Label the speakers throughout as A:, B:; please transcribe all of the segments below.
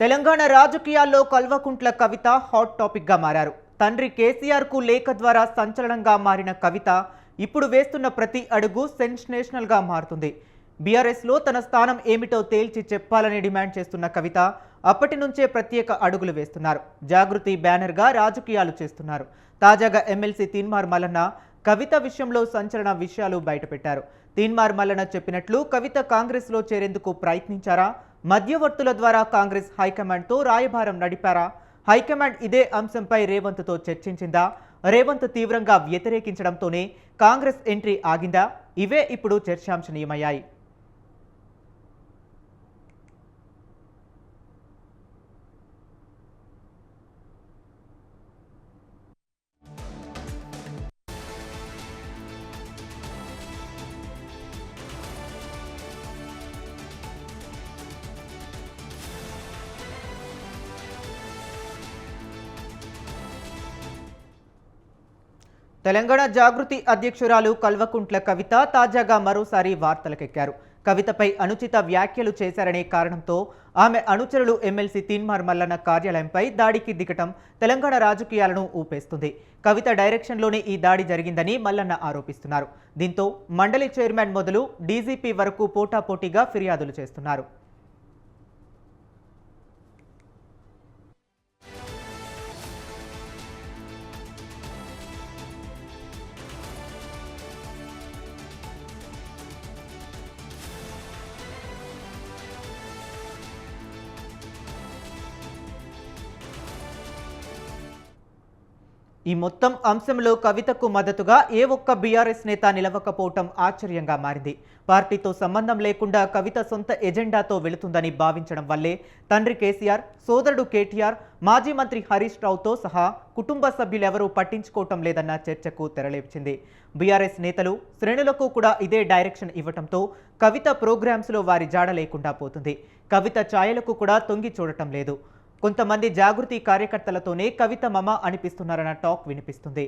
A: తెలంగాణ రాజకీయాల్లో కల్వకుంట్ల కవిత హాట్ టాపిక్గా మారారు. తండ్రి కేసీఆర్కు లేఖ ద్వారా సంచలనంగా మారిన కవిత ఇప్పుడు వేస్తున్న ప్రతి అడుగు సెన్సేషనల్గా మారుతుంది. బీఆర్ఎస్లో తన స్థానం ఏమిటో తేల్చి చెప్పాలని డిమాండ్ చేస్తున్న కవిత అప్పటి నుంచే ప్రత్యేక అడుగులు వేస్తున్నారు. జాగృతి బ్యానర్గా రాజకీయాలు చేస్తున్నారు. తాజాగా ఎమ్మెల్సీ తీన్మార్ మల్లన్న కవిత విషయంలో సంచలన విషయాలు బయటపెట్టారు. తీన్మార్ మల్లన్న చెప్పినట్లు కవిత కాంగ్రెస్లో చేరేందుకు ప్రయత్నించారా, మధ్యవర్తుల ద్వారా కాంగ్రెస్ హైకమాండ్తో రాయబారం నడిపారా, హైకమాండ్ ఇదే అంశంపై రేవంత్తో చర్చించిందా, రేవంత్ తీవ్రంగా వ్యతిరేకించడంతోనే కాంగ్రెస్ ఎంట్రీ ఆగిందా, ఇవే ఇప్పుడు చర్చాంశనీయమయ్యాయి. తెలంగాణ జాగృతి అధ్యక్షురాలు కల్వకుంట్ల కవిత తాజాగా మరోసారి వార్తలకెక్కారు. కవితపై అనుచిత వ్యాఖ్యలు చేశారనే కారణంతో ఆమె అనుచరులు ఎమ్మెల్సీ తీన్మార్ మల్లన్న కార్యాలయంపై దాడికి దిగటం తెలంగాణ రాజకీయాలను ఊపేస్తుంది. కవిత డైరెక్షన్లోనే ఈ దాడి జరిగిందని మల్లన్న ఆరోపిస్తున్నారు. దీంతో మండలి చైర్మన్ మొదలు డీజీపీ వరకు పోటాపోటీగా ఫిర్యాదులు చేస్తున్నారు. ఈ మొత్తం అంశంలో కవితకు మద్దతుగా ఏ ఒక్క బీఆర్ఎస్ నేత నిలవకపోవటం ఆశ్చర్యంగా మారింది. పార్టీతో సంబంధం లేకుండా కవిత సొంత ఎజెండాతో వెళుతుందని భావించడం వల్లే తండ్రి కేసీఆర్, సోదరుడు కేటీఆర్, మాజీ మంత్రి హరీష్ రావుతో సహా కుటుంబ సభ్యులెవరూ పట్టించుకోవటం లేదన్న చర్చకు తెరలేచింది. బీఆర్ఎస్ నేతలు, శ్రేణులకు కూడా ఇదే డైరెక్షన్ ఇవ్వటంతో కవిత ప్రోగ్రామ్స్లో వారి జాడ లేకుండా పోతుంది. కవిత ఛాయలకు కూడా తొంగి చూడటం లేదు. కొంతమంది జాగృతి కార్యకర్తలతోనే కవిత మమ అనిపిస్తున్నారన్న టాక్ వినిపిస్తుంది.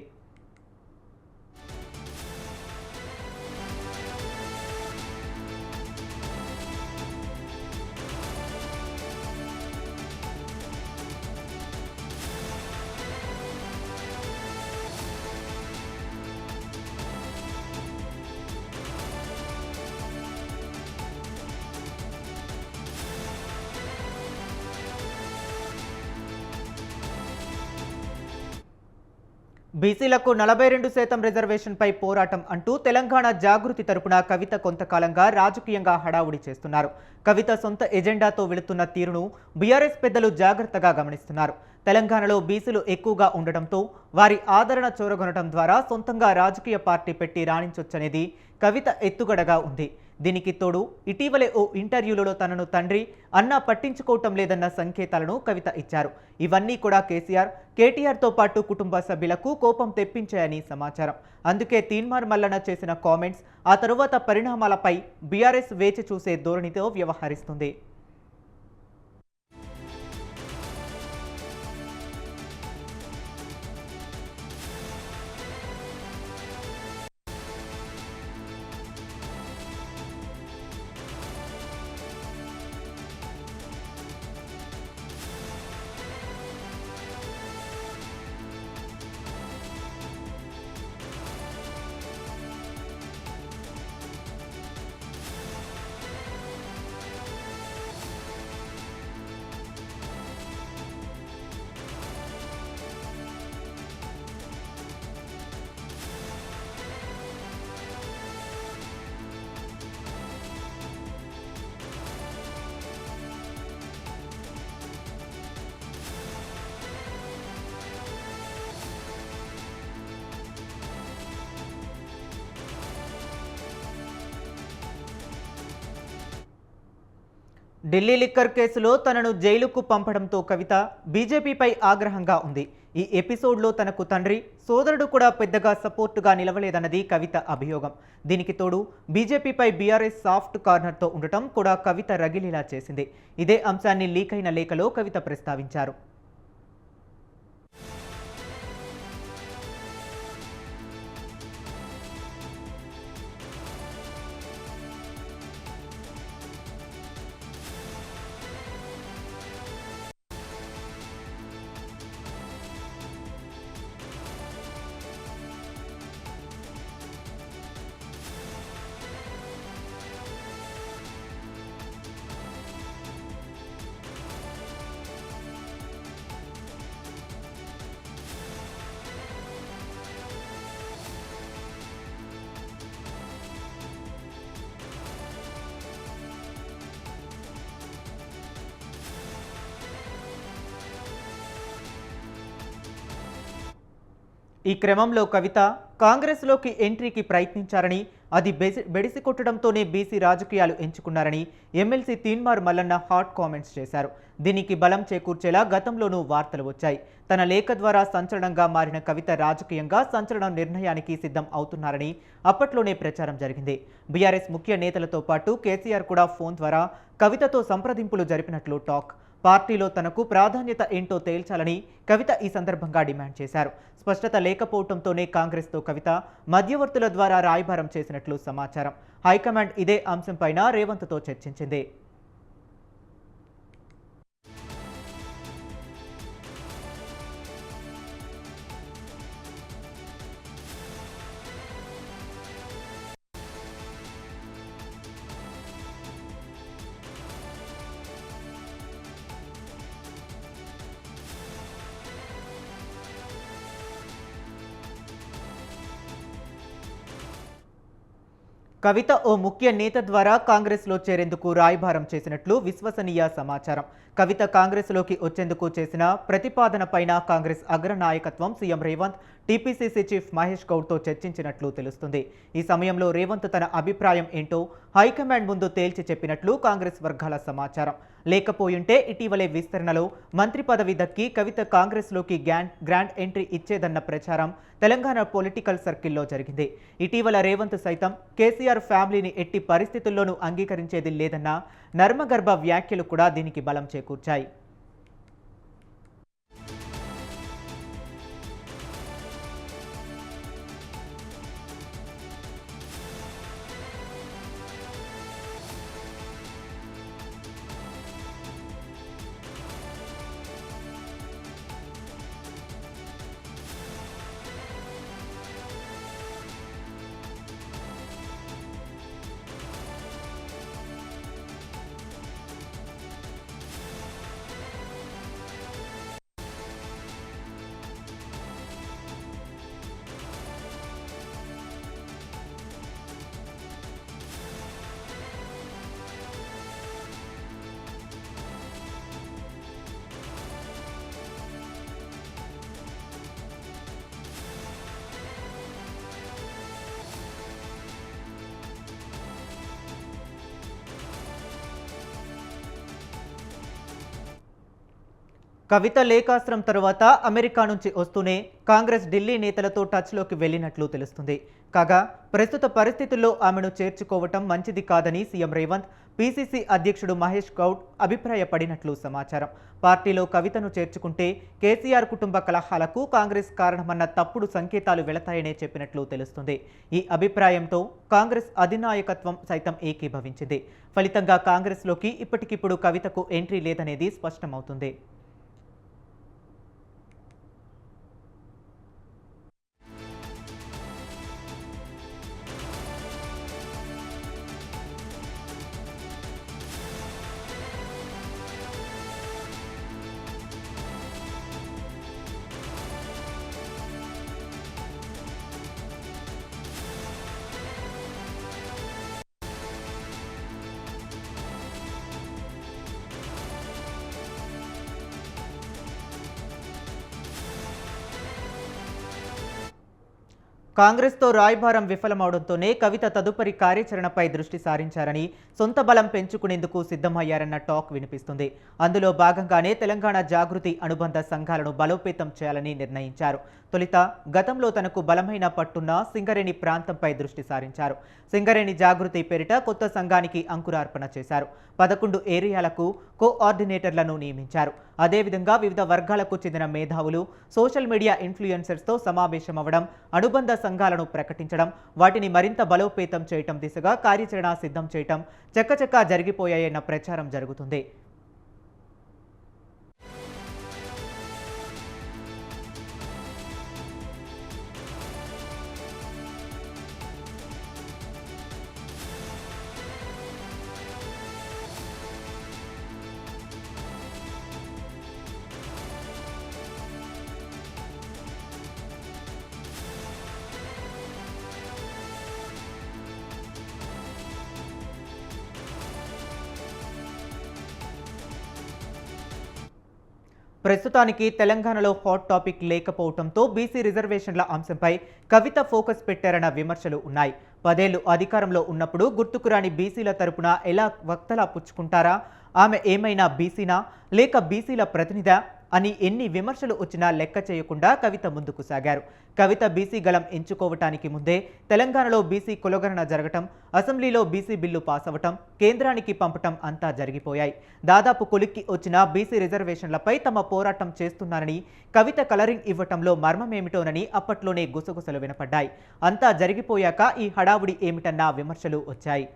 A: బీసీలకు 42% రిజర్వేషన్పై పోరాటం అంటూ తెలంగాణ జాగృతి తరపున కవిత కొంతకాలంగా రాజకీయంగా హడావుడి చేస్తున్నారు. కవిత సొంత ఎజెండాతో వెళుతున్న తీరును బీఆర్ఎస్ పెద్దలు జాగ్రత్తగా గమనిస్తున్నారు. తెలంగాణలో బీసీలు ఎక్కువగా ఉండటంతో వారి ఆదరణ చూరగొనడం ద్వారా సొంతంగా రాజకీయ పార్టీ పెట్టి రాణించొచ్చనేది కవిత ఎత్తుగడగా ఉంది. దీనికి తోడు ఇటీవలే ఓ ఇంటర్వ్యూలలో తనను తండ్రి అన్న పట్టించుకోవటం లేదన్న సంకేతాలను కవిత ఇచ్చారు. ఇవన్నీ కూడా కేసీఆర్, కేటీఆర్తో పాటు కుటుంబ సభ్యులకు కోపం తెప్పించాయని సమాచారం. అందుకే తీన్మార్ మల్లన్న చేసిన కామెంట్స్, ఆ తరువాత పరిణామాలపై బీఆర్ఎస్ వేచి చూసే ధోరణితో వ్యవహరిస్తుంది. ఢిల్లీ లిక్కర్ కేసులో తనను జైలుకు పంపడంతో కవిత బీజేపీపై ఆగ్రహంగా ఉంది. ఈ ఎపిసోడ్లో తనకు తండ్రి, సోదరుడు కూడా పెద్దగా సపోర్టుగా నిలవలేదన్నది కవిత అభియోగం. దీనికి తోడు బీజేపీపై బీఆర్ఎస్ సాఫ్ట్ కార్నర్తో ఉండటం కూడా కవిత రగిలేలా చేసింది. ఇదే అంశాన్ని లీక్ అయిన లేఖలో కవిత ప్రస్తావించారు. ఈ క్రమంలో కవిత కాంగ్రెస్లోకి ఎంట్రీకి ప్రయత్నించారని, అది బెడిసి కొట్టడంతోనే బీసీ రాజకీయాలు ఎంచుకున్నారని MLC Teenmar Mallanna hot comments చేశారు. దీనికి బలం చేకూర్చేలా గతంలోనూ వార్తలు వచ్చాయి. తన లేఖ ద్వారా సంచలనంగా మారిన కవిత రాజకీయంగా సంచలన నిర్ణయానికి సిద్ధం అవుతున్నారని అప్పట్లోనే ప్రచారం జరిగింది. బీఆర్ఎస్ ముఖ్య నేతలతో పాటు కేసీఆర్ కూడా ఫోన్ ద్వారా కవితతో సంప్రదింపులు జరిపినట్లు టాక్. పార్టీలో తనకు ప్రాధాన్యత ఏంటో తేల్చాలని కవిత ఈ సందర్భంగా డిమాండ్ చేశారు. స్పష్టత లేకపోవడంతోనే కాంగ్రెస్తో కవిత మధ్యవర్తుల ద్వారా రాయబారం చేసినట్లు సమాచారం. హైకమాండ్ ఇదే అంశంపైన రేవంత్తో చర్చించింది. కవిత ఓ ముఖ్య నేత ద్వారా కాంగ్రెస్లో చేరేందుకు రాయబారం చేసినట్లు విశ్వసనీయ సమాచారం. కవిత కాంగ్రెస్లోకి వచ్చేందుకు చేసిన ప్రతిపాదనపైన కాంగ్రెస్ అగ్రనాయకత్వం CM Revanth, TPCC chief Mahesh గౌడ్తో చర్చించినట్లు తెలుస్తుంది. ఈ సమయంలో రేవంత్ తన అభిప్రాయం ఏంటో హైకమాండ్ ముందు తేల్చి చెప్పినట్లు కాంగ్రెస్ వర్గాల సమాచారం. లేకపోయుంటే ఇటీవలే విస్తరణలో మంత్రి పదవి దక్కి కవిత కాంగ్రెస్లోకి గ్రాండ్ ఎంట్రీ ఇచ్చేదన్న ప్రచారం తెలంగాణ పొలిటికల్ సర్కిల్లో జరిగింది. ఇటీవల రేవంత్ సైతం కేసీఆర్ ఫ్యామిలీని ఎట్టి పరిస్థితుల్లోనూ అంగీకరించేది లేదన్న నర్మగర్భ వ్యాఖ్యలు కూడా దీనికి బలం చేకూర్చాయి. కవిత లేఖాస్త్రం తరువాత అమెరికా నుంచి వస్తూనే కాంగ్రెస్ ఢిల్లీ నేతలతో టచ్లోకి వెళ్లినట్లు తెలుస్తుంది. కాగా ప్రస్తుత పరిస్థితుల్లో ఆమెను చేర్చుకోవటం మంచిది కాదని సీఎం రేవంత్, పీసీసీ అధ్యక్షుడు మహేష్ గౌడ్ అభిప్రాయపడినట్లు సమాచారం. పార్టీలో కవితను చేర్చుకుంటే కేసీఆర్ కుటుంబ కలహాలకు కాంగ్రెస్ కారణమన్న తప్పుడు సంకేతాలు వెళతాయనే చెప్పినట్లు తెలుస్తుంది. ఈ అభిప్రాయంతో కాంగ్రెస్ అధినాయకత్వం సైతం ఏకీభవించింది. ఫలితంగా కాంగ్రెస్లోకి ఇప్పటికిప్పుడు కవితకు ఎంట్రీ లేదనేది స్పష్టమవుతుంది. కాంగ్రెస్తో రాయబారం విఫలమవడంతోనే కవిత తదుపరి కార్యాచరణపై దృష్టి సారించారని, సొంత బలం పెంచుకునేందుకు సిద్ధమయ్యారన్న టాక్ వినిపిస్తుంది. అందులో భాగంగానే తెలంగాణ జాగృతి అనుబంధ సంఘాలను బలోపేతం చేయాలని నిర్ణయించారు. తొలిత గతంలో తనకు బలమైన పట్టున్న సింగరేణి ప్రాంతంపై దృష్టి సారించారు. సింగరేణి జాగృతి పేరిట కొత్త సంఘానికి అంకురార్పణ చేశారు. 11 ఏరియాలకు కోఆర్డినేటర్లను నియమించారు. అదేవిధంగా వివిధ వర్గాలకు చెందిన మేధావులు, సోషల్ మీడియా ఇన్ఫ్లుయెన్సర్స్తో సమావేశమవడం, అనుబంధ సంఘాలను ప్రకటించడం, వాటిని మరింత బలోపేతం చేయటం దిశగా కార్యాచరణ సిద్ధం చేయటం చకచకా జరిగిపోయాయన్న ప్రచారం జరుగుతుంది. ప్రస్తుతానికి తెలంగాణలో హాట్ టాపిక్ లేకపోవడంతో బీసీ రిజర్వేషన్ల అంశంపై కవిత ఫోకస్ పెట్టారన్న విమర్శలు ఉన్నాయి. 10 ఏళ్లు అధికారంలో ఉన్నప్పుడు గుర్తుకురాని బీసీల తరపున ఎలా వక్తలా పుచ్చుకుంటారా, ఆమె ఏమైనా బీసీనా లేక బీసీల ప్రతినిధా అని ఎన్ని విమర్శలు వచ్చినా లెక్క చేయకుండా కవిత ముందుకు సాగారు. కవిత బీసీ గళం ఎంచుకోవటానికి ముందే తెలంగాణలో బీసీ కులగణన జరగటం, అసెంబ్లీలో బీసీ బిల్లు పాస్ అవ్వటం, కేంద్రానికి పంపటం అంతా జరిగిపోయాయి. దాదాపు కొలిక్కి వచ్చిన బీసీ రిజర్వేషన్లపై తమ పోరాటం చేస్తున్నానని, కవిత కలరింగ్ ఇవ్వటంలో మర్మమేమిటోనని అప్పట్లోనే గుసగుసలు వినపడ్డాయి. అంతా జరిగిపోయాక ఈ హడావుడి ఏమిటన్న విమర్శలు వచ్చాయి.